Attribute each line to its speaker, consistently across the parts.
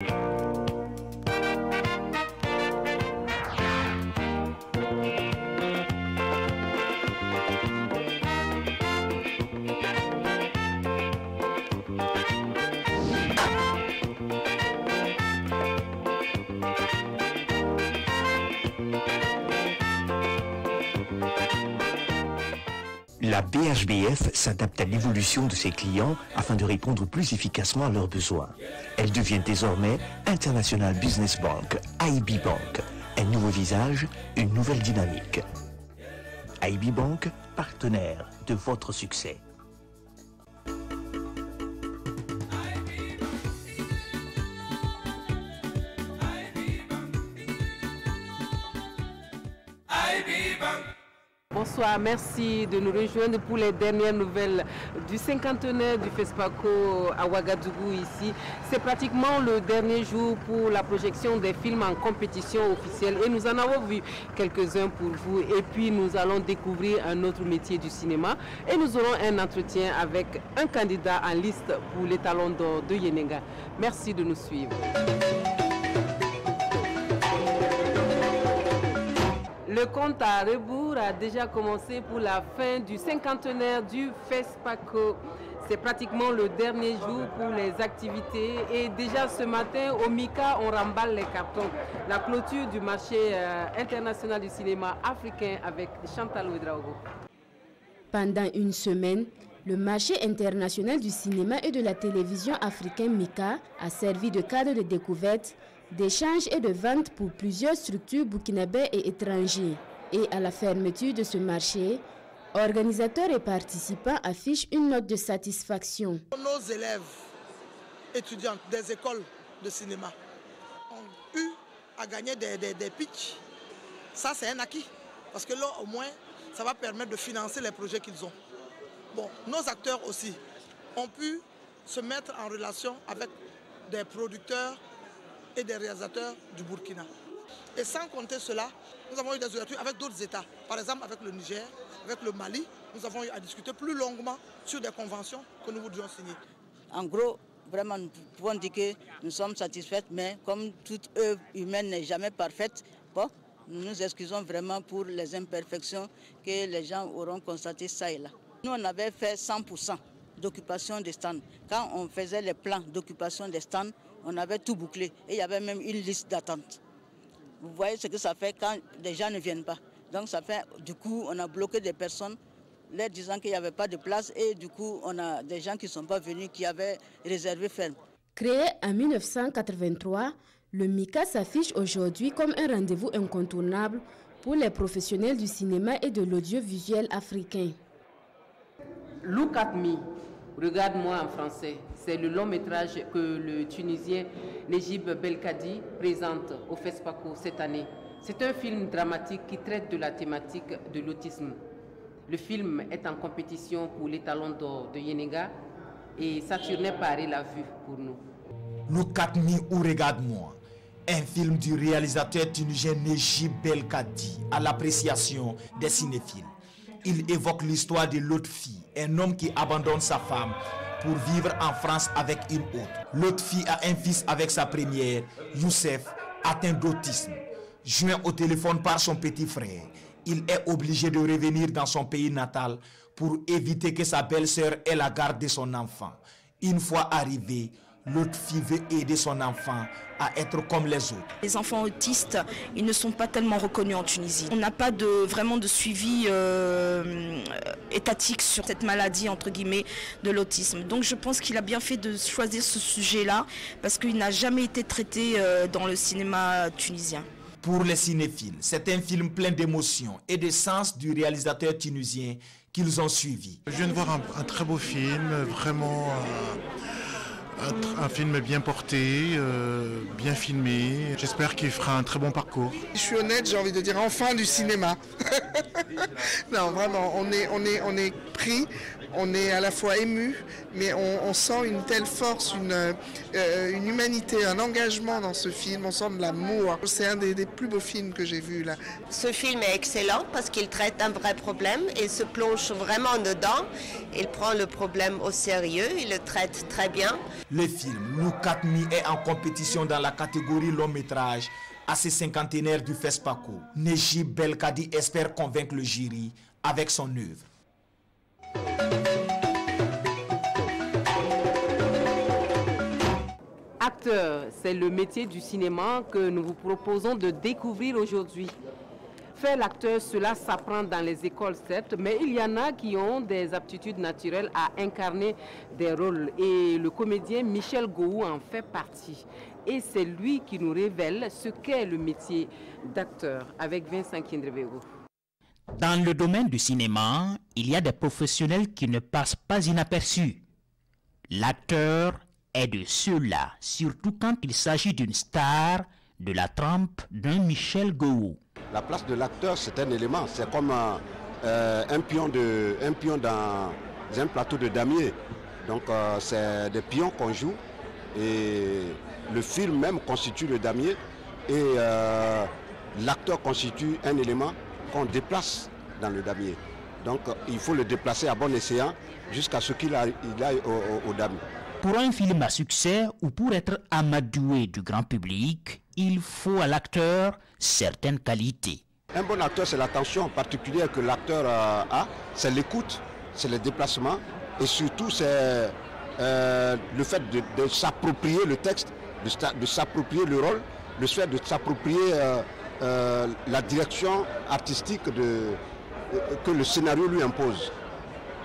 Speaker 1: La BHBF s'adapte à l'évolution de ses clients afin de répondre plus efficacement à leurs besoins. Elle devient désormais International Business Bank, IB Bank. Un nouveau visage, une nouvelle dynamique. IB Bank, partenaire de votre succès.
Speaker 2: Bonsoir, merci de nous rejoindre pour les dernières nouvelles du cinquantenaire du FESPACO à Ouagadougou ici. C'est pratiquement le dernier jour pour la projection des films en compétition officielle et nous en avons vu quelques-uns pour vous. Et puis nous allons découvrir un autre métier du cinéma et nous aurons un entretien avec un candidat en liste pour l'étalon d'or de Yenenga. Merci de nous suivre. Le compte à rebours a déjà commencé pour la fin du cinquantenaire du FESPACO. C'est pratiquement le dernier jour pour les activités et déjà ce matin au MICA on remballe les cartons. La clôture du marché international du cinéma africain avec Chantal Ouedraogo.
Speaker 3: Pendant une semaine, le marché international du cinéma et de la télévision africain MICA a servi de cadre de découverte, d'échange et de vente pour plusieurs structures burkinabais et étrangers. Et à la fermeture de ce marché, organisateurs et participants affichent une note de satisfaction.
Speaker 4: Nos élèves, étudiants des écoles de cinéma ont eu à gagner des pitchs. Ça, c'est un acquis. Parce que là, au moins, ça va permettre de financer les projets qu'ils ont. Bon, nos acteurs aussi ont pu se mettre en relation avec des producteurs et des réalisateurs du Burkina. Et sans compter cela, nous avons eu des ouvertures avec d'autres États. Par exemple, avec le Niger, avec le Mali, nous avons eu à discuter plus longuement sur des conventions que nous voudrions signer.
Speaker 5: En gros, vraiment, nous pouvons dire que nous sommes satisfaits, mais comme toute œuvre humaine n'est jamais parfaite, bon, nous nous excusons vraiment pour les imperfections que les gens auront constatées ça et là. Nous, on avait fait 100% d'occupation des stands. Quand on faisait les plans d'occupation des stands, on avait tout bouclé et il y avait même une liste d'attente. Vous voyez ce que ça fait quand les gens ne viennent pas. Donc ça fait, du coup, on a bloqué des personnes, leur disant qu'il n'y avait pas de place et du coup, on a des gens qui ne sont pas venus, qui avaient réservé ferme.
Speaker 3: Créé en 1983, le MICA s'affiche aujourd'hui comme un rendez-vous incontournable pour les professionnels du cinéma et de l'audiovisuel africain.
Speaker 2: Look at me, regarde-moi en français. C'est le long métrage que le Tunisien Nejib Belkadi présente au FESPACO cette année. C'est un film dramatique qui traite de la thématique de l'autisme. Le film est en compétition pour l'étalon d'or de Yenenga et Saturnin Paré l'a vu pour nous.
Speaker 6: Look at me ou regarde-moi. Un film du réalisateur tunisien Nejib Belkadi à l'appréciation des cinéphiles. Il évoque l'histoire de l'autre fille, un homme qui abandonne sa femme pour vivre en France avec une autre. L'autre fille a un fils avec sa première, Youssef, atteint d'autisme. Joint au téléphone par son petit frère, il est obligé de revenir dans son pays natal pour éviter que sa belle-sœur ait la garde de son enfant. Une fois arrivé, l'autre fille veut aider son enfant à être comme les autres.
Speaker 7: Les enfants autistes, ils ne sont pas tellement reconnus en Tunisie. On n'a pas vraiment de suivi étatique sur cette maladie, entre guillemets, de l'autisme. Donc je pense qu'il a bien fait de choisir ce sujet-là, parce qu'il n'a jamais été traité dans le cinéma tunisien.
Speaker 6: Pour les cinéphiles, c'est un film plein d'émotions et de sens du réalisateur tunisien qu'ils ont suivi.
Speaker 8: Je viens de voir un très beau film, vraiment un film bien porté, bien filmé. J'espère qu'il fera un très bon parcours.
Speaker 4: Je suis honnête, j'ai envie de dire enfin du cinéma. Non, vraiment, on est pris
Speaker 9: On est à la fois ému, mais on sent une telle force, une humanité, un engagement dans ce film. On sent de l'amour. C'est un des plus beaux films que j'ai vus là.
Speaker 10: Ce film est excellent parce qu'il traite un vrai problème et se plonge vraiment dedans. Il prend le problème au sérieux, il le traite très bien.
Speaker 6: Le film Look at Me est en compétition dans la catégorie long métrage à ce cinquantenaire du FESPACO. Nejib Belkadi espère convaincre le jury avec son œuvre.
Speaker 2: Acteur, c'est le métier du cinéma que nous vous proposons de découvrir aujourd'hui. Faire l'acteur, cela s'apprend dans les écoles, certes, mais il y en a qui ont des aptitudes naturelles à incarner des rôles. Et le comédien Michel Gou en fait partie. Et c'est lui qui nous révèle ce qu'est le métier d'acteur, avec Vincent Kindrevego.
Speaker 11: Dans le domaine du cinéma, il y a des professionnels qui ne passent pas inaperçus. L'acteur est de ceux-là, surtout quand il s'agit d'une star de la trempe d'un Michel Gou.
Speaker 12: La place de l'acteur, c'est un élément, c'est comme un pion dans un plateau de damier. Donc c'est des pions qu'on joue et le film même constitue le damier et l'acteur constitue un élément qu'on déplace dans le damier. Donc il faut le déplacer à bon escient jusqu'à ce qu'il aille au damier.
Speaker 11: Pour un film à succès ou pour être amadoué du grand public, il faut à l'acteur certaines qualités.
Speaker 12: Un bon acteur, c'est l'attention particulière que l'acteur a, c'est l'écoute, c'est le déplacement et surtout c'est le fait de s'approprier le texte, de s'approprier le rôle, le fait de s'approprier la direction artistique que le scénario lui impose.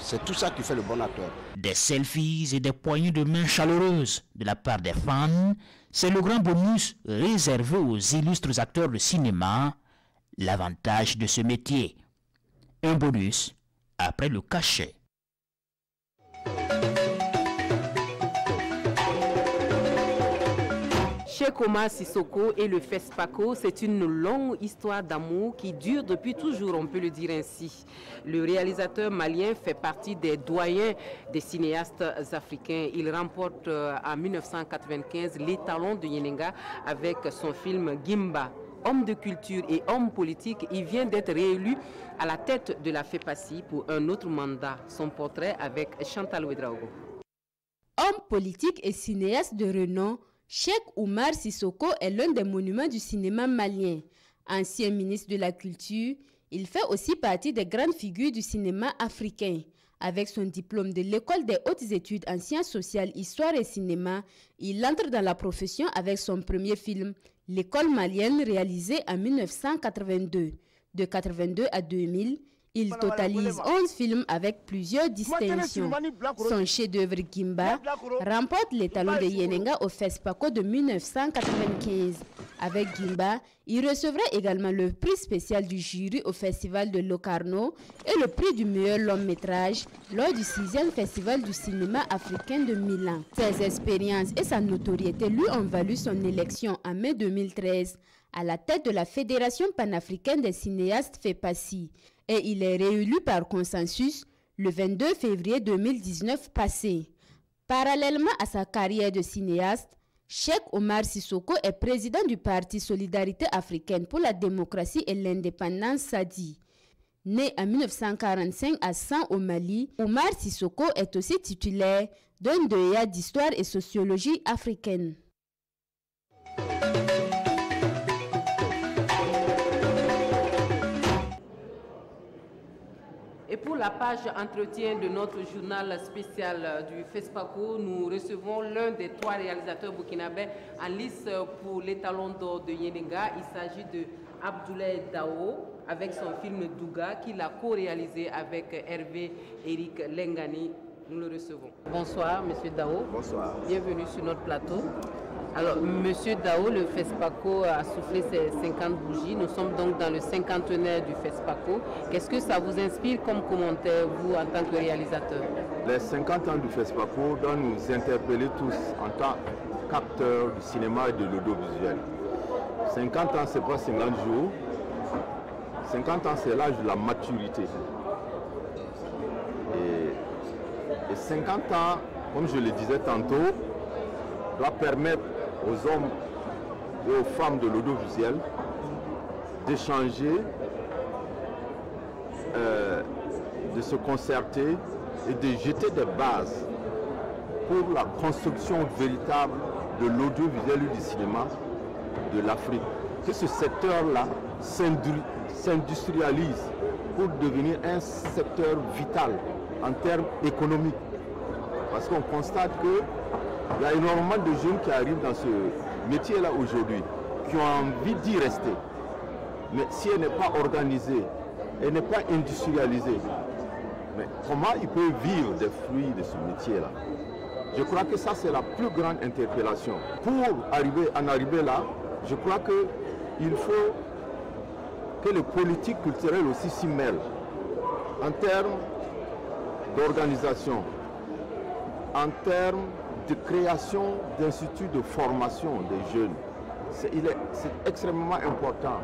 Speaker 12: C'est tout ça qui fait le bon acteur.
Speaker 11: Des selfies et des poignées de main chaleureuses de la part des fans, c'est le grand bonus réservé aux illustres acteurs de cinéma, l'avantage de ce métier. Un bonus après le cachet.
Speaker 2: Cheikh Omar Sissoko et le FESPACO, c'est une longue histoire d'amour qui dure depuis toujours, on peut le dire ainsi. Le réalisateur malien fait partie des doyens des cinéastes africains. Il remporte en 1995 l'étalon de Yenenga avec son film Gimba. Homme de culture et homme politique, il vient d'être réélu à la tête de la FEPACI pour un autre mandat. Son portrait avec Chantal Ouedraogo.
Speaker 3: Homme politique et cinéaste de renom, Cheikh Omar Sissoko est l'un des monuments du cinéma malien. Ancien ministre de la Culture, il fait aussi partie des grandes figures du cinéma africain. Avec son diplôme de l'École des hautes études en sciences sociales, histoire et cinéma, il entre dans la profession avec son premier film, L'école malienne, réalisé en 1982. De 82 à 2000, il totalise 11 films avec plusieurs distinctions. Son chef-d'œuvre Gimba remporte l'étalon de Yenenga au FESPACO de 1995. Avec Gimba, il recevra également le prix spécial du jury au Festival de Locarno et le prix du meilleur long métrage lors du 6e Festival du cinéma africain de Milan. Ses expériences et sa notoriété lui ont valu son élection en mai 2013 à la tête de la Fédération panafricaine des cinéastes FEPACI. Et il est réélu par consensus le 22 février 2019 passé. Parallèlement à sa carrière de cinéaste, Cheikh Omar Sissoko est président du Parti Solidarité africaine pour la démocratie et l'indépendance SADI. Né en 1945 à San au Mali, Omar Sissoko est aussi titulaire d'un DEA d'histoire et sociologie africaine.
Speaker 2: Et pour la page entretien de notre journal spécial du FESPACO, nous recevons l'un des 3 réalisateurs burkinabés en lice pour l'étalon d'or de Yenenga. Il s'agit de Abdoulaye Dao avec son film Douga qu'il a co-réalisé avec Hervé Eric Lengani. Nous le recevons. Bonsoir, Monsieur Dao.
Speaker 12: Bonsoir.
Speaker 2: Bienvenue sur notre plateau. Alors, Monsieur Dao, le FESPACO a soufflé ses 50 bougies. Nous sommes donc dans le 50e du FESPACO. Qu'est-ce que ça vous inspire comme commentaire, vous, en tant que réalisateur?
Speaker 13: Les 50 ans du FESPACO doivent nous interpeller tous en tant qu'acteurs du cinéma et de l'audiovisuel. 50 ans, ce n'est pas 50 jours. 50 ans, c'est l'âge de la maturité. Et Et 50 ans, comme je le disais tantôt, doit permettre aux hommes et aux femmes de l'audiovisuel d'échanger, de se concerter et de jeter des bases pour la construction véritable de l'audiovisuel et du cinéma de l'Afrique. Que ce secteur-là s'industrialise pour devenir un secteur vital en termes économiques. Parce qu'on constate qu'il y a énormément de jeunes qui arrivent dans ce métier-là aujourd'hui, qui ont envie d'y rester. Mais si elle n'est pas organisée, elle n'est pas industrialisée, mais comment ils peuvent vivre des fruits de ce métier-là? Je crois que ça, c'est la plus grande interpellation. Pour en arriver là, je crois qu'il faut que les politiques culturelles aussi s'y mêlent en termes d'organisation, en termes de création d'instituts de formation des jeunes. C'est extrêmement important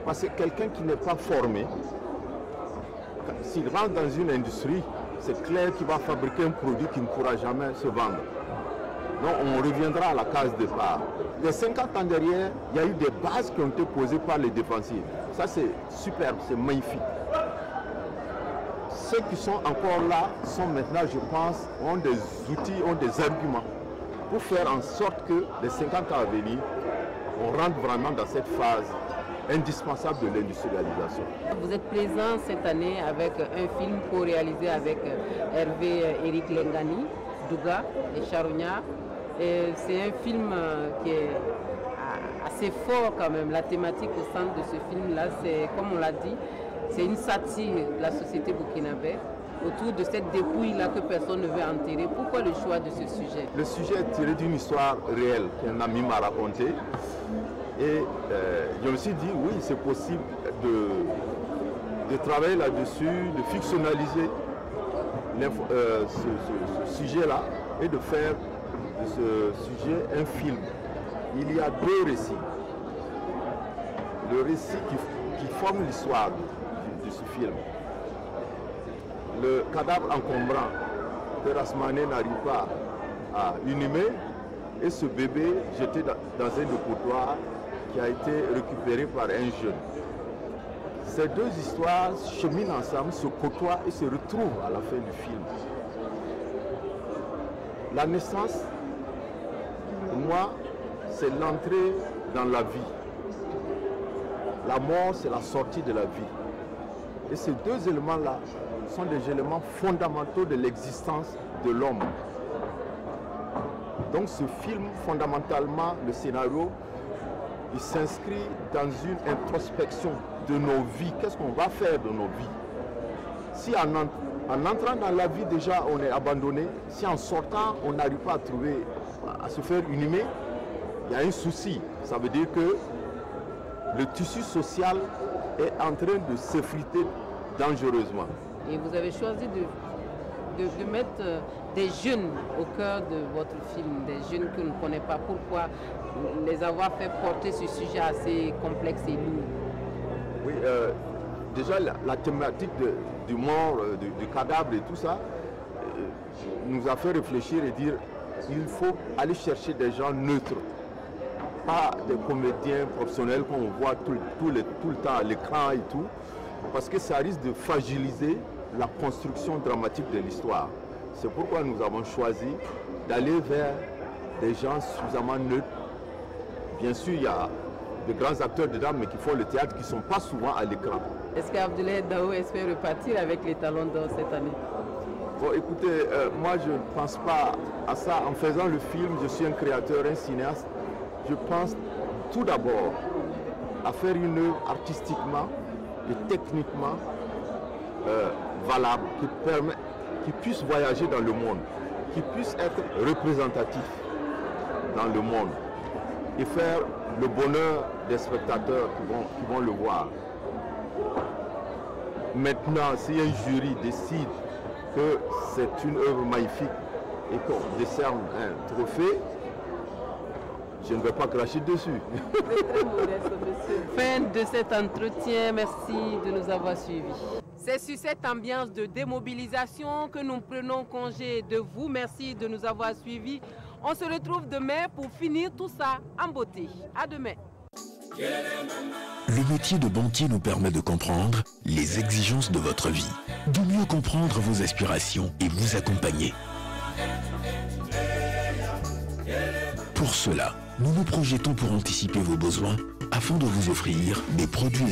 Speaker 13: parce que quelqu'un qui n'est pas formé, s'il rentre dans une industrie, c'est clair qu'il va fabriquer un produit qui ne pourra jamais se vendre. Donc on reviendra à la case de départ. Les 50 ans derrière, il y a eu des bases qui ont été posées par les défensifs. Ça c'est superbe, c'est magnifique. Ceux qui sont encore là sont maintenant, je pense, ont des outils, ont des arguments pour faire en sorte que les 50 ans à venir, on rentre vraiment dans cette phase indispensable de l'industrialisation.
Speaker 2: Vous êtes présent cette année avec un film co-réalisé avec Hervé Eric Lengani, Douga et Charognard. C'est un film qui est assez fort quand même. La thématique au centre de ce film-là, c'est, comme on l'a dit, c'est une satire de la société burkinabé autour de cette dépouille-là que personne ne veut enterrer. Pourquoi le choix de ce sujet? Le sujet est tiré d'une histoire réelle qu'un ami m'a racontée. Et je me suis dit, oui, c'est possible de travailler là-dessus, de fictionnaliser ce sujet-là et de faire de ce sujet un film. Il y a deux récits. Le récit qui forme l'histoire de ce film. Le cadavre encombrant que Rasmané n'arrive pas à inhumer et ce bébé jeté dans un dépotoir qui a été récupéré par un jeune. Ces deux histoires cheminent ensemble, se côtoient et se retrouvent à la fin du film. La naissance, pour moi, c'est l'entrée dans la vie. La mort, c'est la sortie de la vie. Et ces deux éléments-là sont des éléments fondamentaux de l'existence de l'homme. Donc ce film, fondamentalement, le scénario, il s'inscrit dans une introspection de nos vies. Qu'est-ce qu'on va faire de nos vies? Si en entrant dans la vie, déjà, on est abandonné, si en sortant, on n'arrive pas à se faire inhumer, il y a un souci. Ça veut dire que le tissu social est en train de s'effriter dangereusement. Et vous avez choisi de mettre des jeunes au cœur de votre film, des jeunes que l'on ne connaît pas. Pourquoi les avoir fait porter ce sujet assez complexe et lourd? Oui, déjà la thématique du mort, du cadavre et tout ça, nous a fait réfléchir et dire il faut aller chercher des gens neutres, pas des comédiens professionnels qu'on voit tout le temps à l'écran et tout, parce que ça risque de fragiliser la construction dramatique de l'histoire. C'est pourquoi nous avons choisi d'aller vers des gens suffisamment neutres. Bien sûr, il y a de grands acteurs dedans, mais qui font le théâtre, qui ne sont pas souvent à l'écran. Est-ce qu'Abdoulaye Dao espère repartir avec les Talons d'Or cette année? Bon, écoutez, moi je ne pense pas à ça. En faisant le film, je suis un créateur, un cinéaste. Je pense tout d'abord à faire une œuvre artistiquement et techniquement valable, qui puisse voyager dans le monde, qui puisse être représentatif dans le monde et faire le bonheur des spectateurs qui vont le voir. Maintenant, si un jury décide que c'est une œuvre magnifique et qu'on décerne un trophée, je ne vais pas cracher dessus. C'est très modeste, monsieur. Fin de cet entretien, merci de nous avoir suivis. C'est sur cette ambiance de démobilisation que nous prenons congé de vous. Merci de nous avoir suivis. On se retrouve demain pour finir tout ça en beauté. À demain.
Speaker 14: Le métier de banquier nous permet de comprendre les exigences de votre vie, de mieux comprendre vos aspirations et vous accompagner. Pour cela, nous nous projetons pour anticiper vos besoins afin de vous offrir des produits et